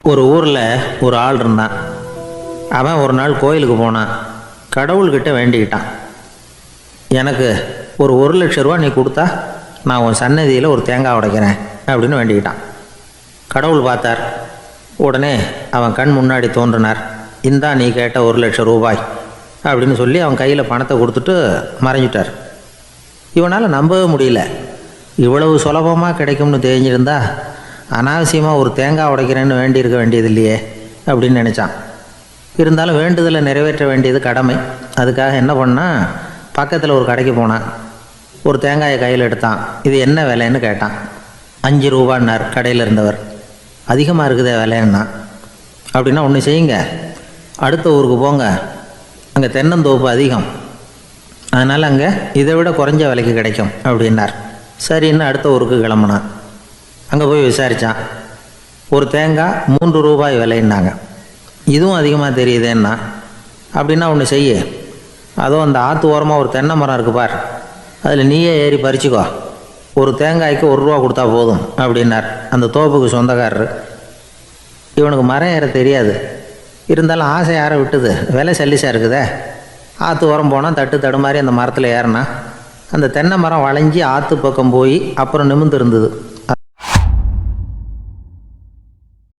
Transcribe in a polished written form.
ஒரு ஊரில் ஒரு ஆள் இருந்தான். அவன் ஒரு நாள் கோயிலுக்கு போனான். கடவுள்கிட்ட வேண்டிக்கிட்டான், எனக்கு ஒரு 1,00,000 ரூபா நீ கொடுத்தா நான் உன் சன்னதியில் ஒரு தேங்காய் உடைக்கிறேன் அப்படின்னு வேண்டிக்கிட்டான். கடவுள் பார்த்தார். உடனே அவன் கண் முன்னாடி தோன்றினார். இந்தா நீ கேட்ட 1,00,000 ரூபாய் அப்படின்னு சொல்லி அவன் கையில் பணத்தை கொடுத்துட்டு மறைஞ்சிட்டார். இவனால் நம்பவே முடியல. இவ்வளவு சுலபமாக கிடைக்கும்னு தெரிஞ்சிருந்தா அனாவசியமாக ஒரு தேங்காய் உடைக்கிறேன்னு வேண்டியிருக்க வேண்டியது இல்லையே அப்படின்னு நினச்சான். இருந்தாலும் வேண்டுதலை நிறைவேற்ற வேண்டியது கடமை. அதுக்காக என்ன பண்ணால், பக்கத்தில் ஒரு கடைக்கு போனான். ஒரு தேங்காயை கையில் எடுத்தான். இது என்ன விலைன்னு கேட்டான். 5 ரூபான்னார் கடையில் இருந்தவர். அதிகமாக இருக்குதே விலைன்னா. அப்படின்னா ஒன்று செய்யுங்க, அடுத்த ஊருக்கு போங்க, அங்கே தென்னந்தோப்பு அதிகம், அதனால் அங்கே இதை விட குறைஞ்ச விலைக்கு கிடைக்கும் அப்படின்னார். சரின்னு அடுத்த ஊருக்கு கிளம்புனான். அங்கே போய் விசாரித்தான். ஒரு தேங்காய் 3 ரூபாய் விலைன்னாங்க. இதுவும் அதிகமாக தெரியுதேன்னா. அப்படின்னா ஒன்று செய்ய, அதுவும் அந்த ஆற்று ஓரமாக ஒரு தென்னை மரம் இருக்குது பார், அதில் நீயே ஏறி பறிச்சுக்கோ, ஒரு தேங்காய்க்கு 1 ரூபா கொடுத்தா போதும் அப்படின்னார் அந்த தோப்புக்கு சொந்தக்காரரு. இவனுக்கு மரம் ஏற தெரியாது. இருந்தாலும் ஆசை யாரை விட்டுது, விலை சல்லிசாக இருக்குதே. ஆற்று ஓரம் போனால் தட்டு தடுமாறி அந்த மரத்தில் ஏறினா அந்த தென்னை மரம் வளைஞ்சி ஆற்று பக்கம் போய் அப்புறம் நிமிர்ந்து இருந்தது.